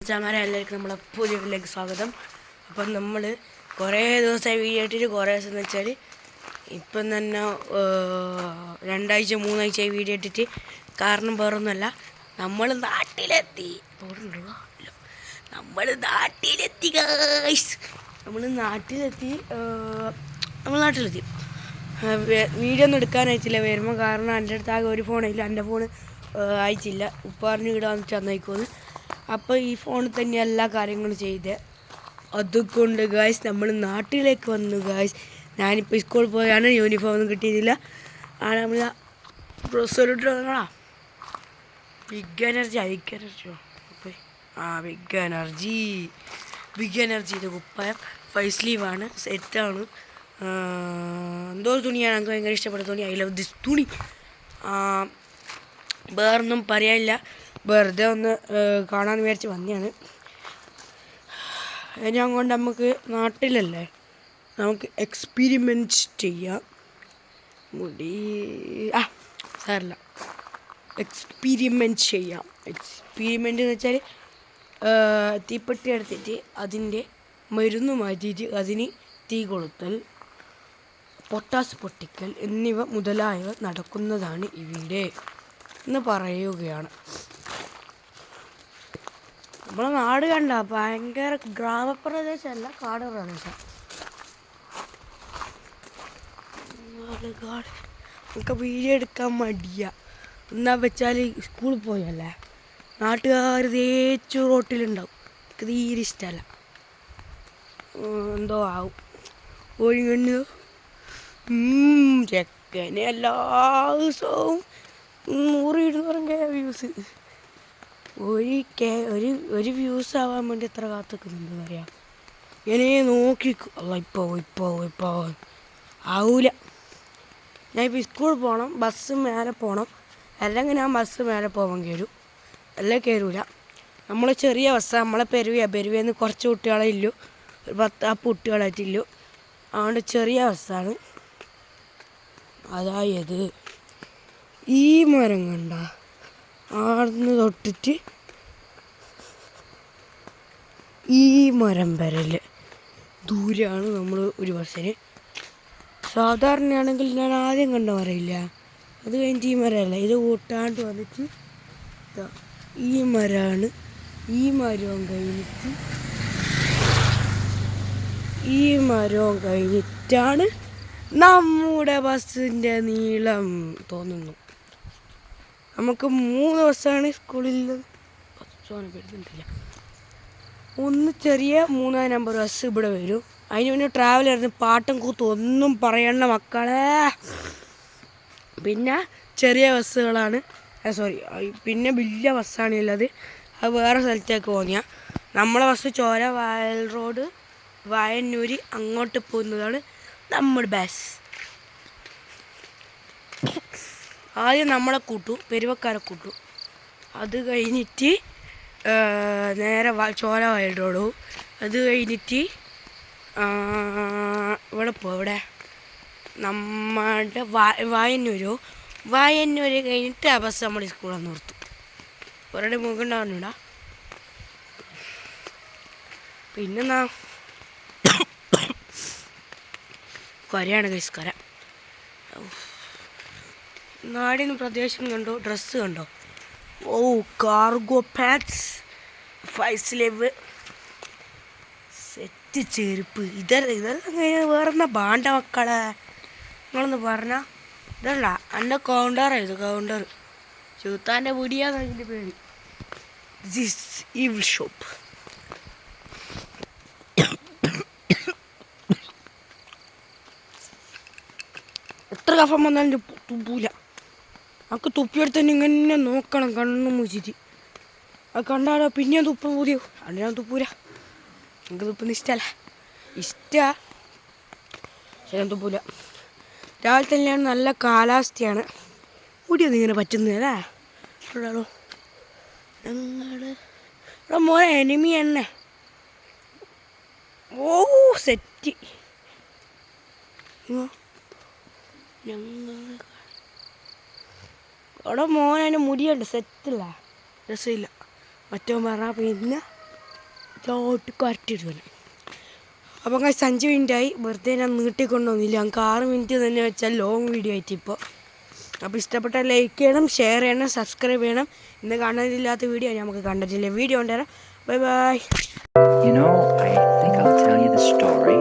ചാമാരെ എല്ലാവർക്കും നമ്മളെ പുതിയ വീട്ടിലേക്ക് സ്വാഗതം. അപ്പം നമ്മൾ കുറേ ദിവസമായി വീഡിയോ ഇട്ടിട്ട് കുറേ ദിവസം എന്ന് വെച്ചാൽ ഇപ്പം തന്നെ 2-3 ആഴ്ചയായി വീഡിയോ ഇട്ടിട്ട്. കാരണം വേറൊന്നുമല്ല, നമ്മൾ നാട്ടിലെത്തി ഗൈസ്. നമ്മൾ നാട്ടിലെത്തി വീഡിയോ ഒന്നും എടുക്കാനായിട്ടില്ല വരുമ്പോൾ. കാരണം എൻ്റെ അടുത്ത് ആകെ ഒരു ഫോണില്ല, എൻ്റെ ഫോൺ അയച്ചില്ല. ഉപ്പാറിന് ഇടാന്ന് തന്നേക്കുമെന്ന്. അപ്പോൾ ഈ ഫോണിൽ തന്നെ എല്ലാ കാര്യങ്ങളും ചെയ്ത്. അതുകൊണ്ട് ഗായ്സ് നമ്മൾ നാട്ടിലേക്ക് വന്നു ഗായ്സ്. ഞാനിപ്പോൾ സ്കൂളിൽ പോയാണ്, യൂണിഫോം ഒന്നും കിട്ടിയിട്ടില്ല. നമ്മൾ ഡ്രസ്സോട്ടാ ബിഗ് എനർജിയുടെ കുപ്പായം 5 സ്ലീവാണ്, സെറ്റാണ്. എന്തോ തുണിയാണ്, എനിക്ക് ഭയങ്കര ഇഷ്ടപ്പെട്ട തുണി. ഐ ലവ് ദിസ് തുണി. വേറൊന്നും പറയാനില്ല, വെറുതെ ഒന്ന് കാണാമെന്ന് വിചാരിച്ച് വന്നെയാണ്. ഞാൻ കൊണ്ട് നമുക്ക് നാട്ടിലല്ലേ, നമുക്ക് എക്സ്പീരിമെൻറ്റ് ചെയ്യാം. സാരല്ല, എക്സ്പീരിമെൻറ്റ് ചെയ്യാം. എക്സ്പീരിമെൻറ്റ് എന്ന് വെച്ചാൽ തീപ്പെട്ടി എടുത്തിട്ട് അതിൻ്റെ മരുന്ന് മാറ്റിയിട്ട് അതിന് തീ കൊളുത്തൽ, പൊട്ടാസ് പൊട്ടിക്കൽ എന്നിവ മുതലായവ നടക്കുന്നതാണ് ഇവിടെ എന്ന് പറയുകയാണ്. നമ്മളെ നാട് കണ്ട ഭയങ്കര ഗ്രാമപ്രദേശമല്ല, കാട് പ്രദേശം. നമുക്ക് വീഡിയോ എടുക്കാൻ മടിയാ. എന്നാ വെച്ചാൽ സ്കൂളിൽ പോയല്ലേ, നാട്ടുകാർ തേച്ചു റോട്ടിലുണ്ടാവും. എനിക്ക് തീരെ ഇഷ്ടമല്ല, എന്തോ ആവും. ഒരു കണ്ണു ചെക്കന് എല്ലാ ദിവസവും 100-200 വ്യൂസ്. ഒരു വ്യൂസ് ആവാൻ വേണ്ടി എത്ര കാത്തിക്കുന്നുണ്ട് പറയാം. ഇങ്ങനെ നോക്കിക്കും. അല്ല ഇപ്പോൾ ആവൂല. ഞാൻ ഇപ്പോൾ സ്കൂളിൽ പോകണം, ബസ് മേലെ പോകണം. അല്ലെങ്കിൽ ഞാൻ ബസ് മേലെ പോകാൻ കയറും, അല്ലെങ്കിൽ കയറൂല. നമ്മൾ ചെറിയ ബസ്സാണ്, നമ്മളെ പെരുവേന്ന് കുറച്ച് കുട്ടികളെ ഇല്ലു, ഒരു 10 കുട്ടികളായിട്ടില്ലു. അതുകൊണ്ട് ചെറിയ ബസ്സാണ്. അതായത് ഈ മരം കണ്ട ആടുന്ന് തൊട്ടിട്ട് ഈ മരം വരൽ ദൂരെയാണ് നമ്മൾ ഒരു ബസ്സിന്. സാധാരണയാണെങ്കിൽ ഞാൻ ആദ്യം കണ്ട മരമില്ല, അത് കഴിഞ്ഞിട്ട് ഈ മരമല്ല, ഇത് കൂട്ടാണ്ട് വന്നിട്ട് ഈ മരമാണ്. ഈ മരവും കഴിഞ്ഞിട്ടാണ് നമ്മുടെ ബസ്സിൻ്റെ നീളം തോന്നുന്നു. നമുക്ക് 3 ബസ്സാണ് സ്കൂളിൽ. പെടുന്നില്ല. ഒന്ന് ചെറിയ 3-ാം നമ്പർ ബസ് ഇവിടെ വരും. അതിന് പിന്നെ ട്രാവലായിരുന്നു, പാട്ടും കൂത്തും ഒന്നും പറയണ്ട മക്കളെ. പിന്നെ ചെറിയ ബസ്സുകളാണ്, പിന്നെ വലിയ ബസ്സാണ് ഉള്ളത്. അത് വേറെ സ്ഥലത്തേക്ക് പോകുന്ന. നമ്മളെ ബസ് ചോര വയൽ റോഡ് വയന്നൂർ അങ്ങോട്ട് പോകുന്നതാണ് നമ്മുടെ ബസ്. ആദ്യം നമ്മളെ കൂട്ടു, പെരുവക്കാരെ കൂട്ടു. അത് കഴിഞ്ഞിട്ട് നേരെ ചോര വയൽ റോഡ്. അത് കഴിഞ്ഞിട്ട് ഇവിടെ നമ്മുടെ വയന്നൂർ കഴിഞ്ഞിട്ട് ആ ബസ് നമ്മുടെ സ്കൂളിൽ നിർത്തും. ഒരുടെ മുഖണ്ടാവുന്നില്ല. പിന്നെ കരയാണ് കൈസ്, കര. നാടിന് പ്രദേശം കണ്ടോ, ഡ്രസ്സ് കണ്ടോ. കാർഗോ പാൻസ് 5 സ്ലീവ് സെറ്റ് ചെരുപ്പ്. ഇതങ്ങനെ വേറെന്നാ ബാണ്ട മക്കളെ, നിങ്ങളൊന്ന് പറഞ്ഞാൽ ഇതല്ല എൻ്റെ കൗണ്ടറായത്. കൗണ്ടർ ചൂത്താൻ്റെ വീടിയാന്ന് അതിൻ്റെ പേര്. This evil shop. എത്ര കഫം വന്നാലും തുപ്പൂല. നമുക്ക് തുപ്പിയെടുത്ത് തന്നെ ഇങ്ങനെ നോക്കണം, കണ്ണും മുച്ചിട്ട്. അത് കണ്ടാലോ പിന്നെയും തുപ്പ പൂതിയോ. അത് ഞാൻ തുപ്പൂല, എനിക്ക് തുപ്പുന്ന ഇഷ്ടമല്ല. പക്ഷെ ഞാൻ തുപ്പൂല. രാവിലെ തന്നെയാണ്, നല്ല കാലാവസ്ഥയാണ്. മുടിയൊന്നും ഇങ്ങനെ പറ്റുന്നതല്ലേ. ഉള്ളോ ഇവിടെ മോനെ എനിമി എണ്ണ. സെറ്റ് അവിടെ മോനെ മുടിയുണ്ട്, സെറ്റില്ല, രസമില്ല. മറ്റോ പറഞ്ഞാൽ പിന്നെ ചോട്ട് കറക്റ്റിടുമല്ലോ. അപ്പം കാശ് 5 മിനിറ്റായി. വെറുതെ ഞാൻ നീട്ടിക്കൊണ്ടൊന്നുമില്ല. ഞങ്ങൾക്ക് 6 മിനിറ്റ് തന്നെ വെച്ചാൽ ലോങ് വീഡിയോ ആയിട്ട് ഇപ്പോൾ. അപ്പോൾ ഇഷ്ടപ്പെട്ട ലൈക്ക് ചെയ്യണം, ഷെയർ ചെയ്യണം, സബ്സ്ക്രൈബ് ചെയ്യണം. ഇന്ന് കണ്ടിട്ടില്ലാത്ത വീഡിയോ നമുക്ക് കണ്ടിട്ടില്ല. വീഡിയോ കൊണ്ടുവരാം. Bye bye. You know, I think I'll tell you the story